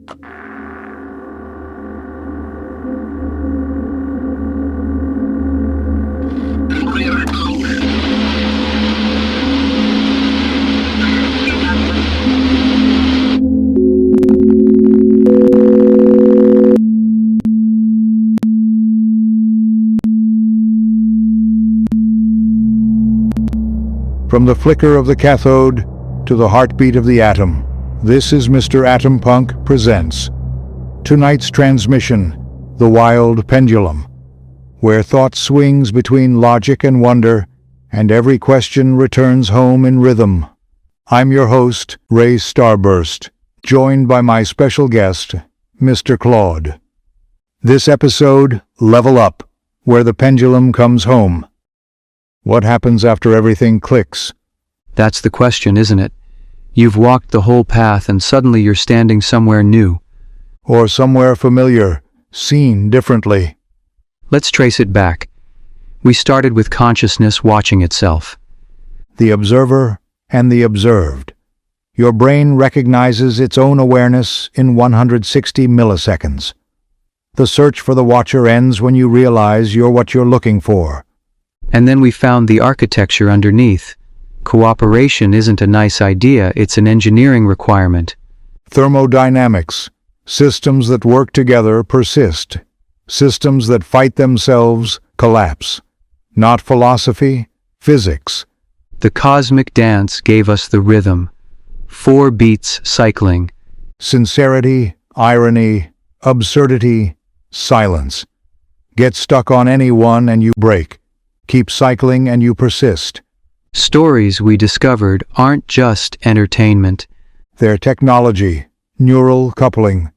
From the flicker of the cathode to the heartbeat of the atom, this is Mister Atompunk presents tonight's transmission, The Wild Pendulum, where thought swings between logic and wonder, and every question returns home in rhythm. I'm your host, Ray Starburst, joined by my special guest, Mr. Claude. This episode, Level Up, where the pendulum comes home. What happens after everything clicks? That's the question, isn't it? You've walked the whole path and suddenly you're standing somewhere new. Or somewhere familiar, seen differently. Let's trace it back. We started with consciousness watching itself. The observer and the observed. Your brain recognizes its own awareness in 160 milliseconds. The search for the watcher ends when you realize you're what you're looking for. And then we found the architecture underneath. Cooperation isn't a nice idea, it's an engineering requirement. Thermodynamics. Systems that work together persist. Systems that fight themselves collapse. Not philosophy, physics. The cosmic dance gave us the rhythm. 4 beats cycling. Sincerity, irony, absurdity, silence. Get stuck on any one and you break. Keep cycling and you persist. Stories we discovered aren't just entertainment. They're technology, neural coupling.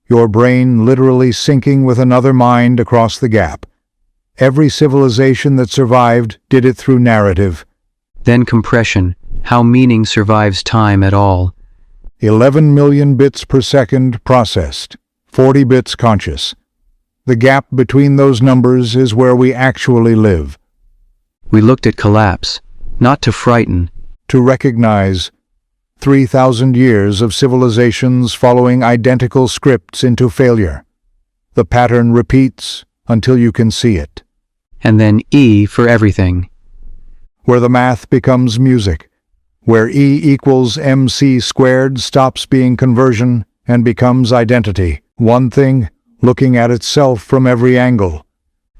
Your brain literally syncing with another mind across the gap. Every civilization that survived did it through narrative. Then compression, how meaning survives time at all. 11 million bits per second processed, 40 bits conscious. The gap between those numbers is where we actually live. We looked at collapse, not to frighten. To recognize 3,000 years of civilizations following identical scripts into failure. The pattern repeats until you can see it. And then E for everything. Where the math becomes music. Where E equals MC squared stops being conversion and becomes identity. One thing, looking at itself from every angle.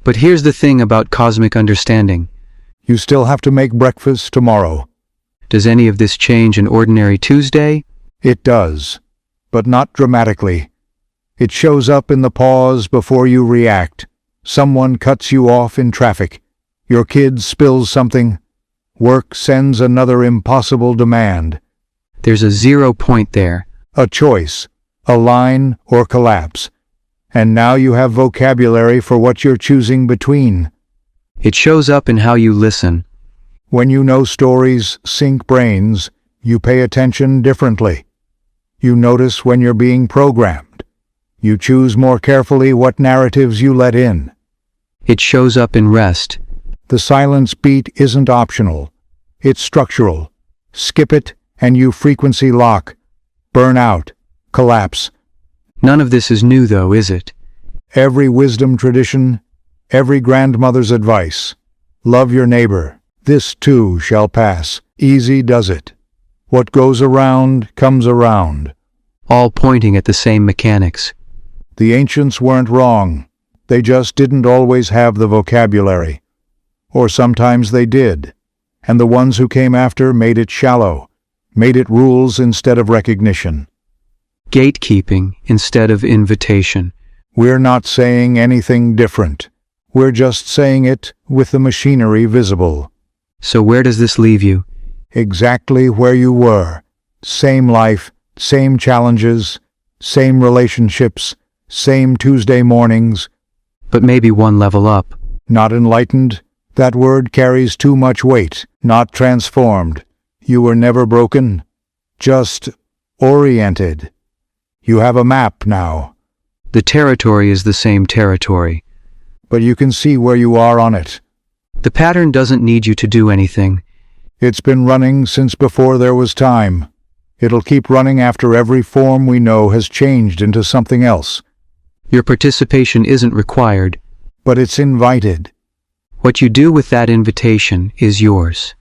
But here's the thing about cosmic understanding. You still have to make breakfast tomorrow. Does any of this change an ordinary Tuesday? It does, but not dramatically. It shows up in the pause before you react. Someone cuts you off in traffic. Your kid spills something. Work sends another impossible demand. There's a 0 point there. A choice, align or collapse. And now you have vocabulary for what you're choosing between. It shows up in how you listen. When you know stories sync brains, you pay attention differently. You notice when you're being programmed. You choose more carefully what narratives you let in. It shows up in rest. The silence beat isn't optional. It's structural. Skip it and you frequency lock. Burn out. Collapse. None of this is new though, is it? Every wisdom tradition, every grandmother's advice. Love your neighbor. This too shall pass. Easy does it. What goes around comes around. All pointing at the same mechanics. The ancients weren't wrong. They just didn't always have the vocabulary. Or sometimes they did. And the ones who came after made it shallow, made it rules instead of recognition. Gatekeeping instead of invitation. We're not saying anything different. We're just saying it with the machinery visible. So where does this leave you? Exactly where you were. Same life, same challenges, same relationships, same Tuesday mornings. But maybe one level up. Not enlightened. That word carries too much weight. Not transformed. You were never broken. Just oriented. You have a map now. The territory is the same territory. But you can see where you are on it. The pattern doesn't need you to do anything. It's been running since before there was time. It'll keep running after every form we know has changed into something else. Your participation isn't required. But it's invited. What you do with that invitation is yours.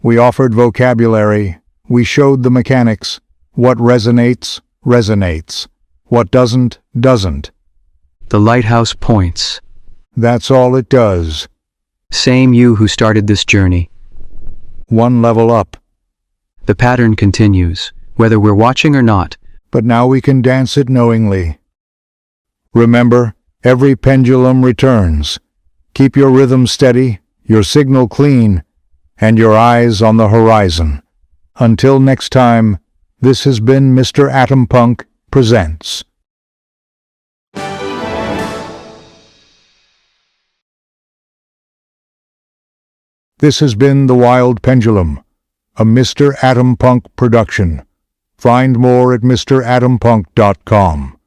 We offered vocabulary. We showed the mechanics. What resonates, resonates. What doesn't, doesn't. The lighthouse points. That's all it does. Same you who started this journey. One level up. The pattern continues, whether we're watching or not. But now we can dance it knowingly. Remember, every pendulum returns. Keep your rhythm steady, your signal clean, and your eyes on the horizon. Until next time, this has been Mister Atompunk Presents. This has been The Wild Pendulum, a Mister Atompunk production. Find more at MrAtompunk.com.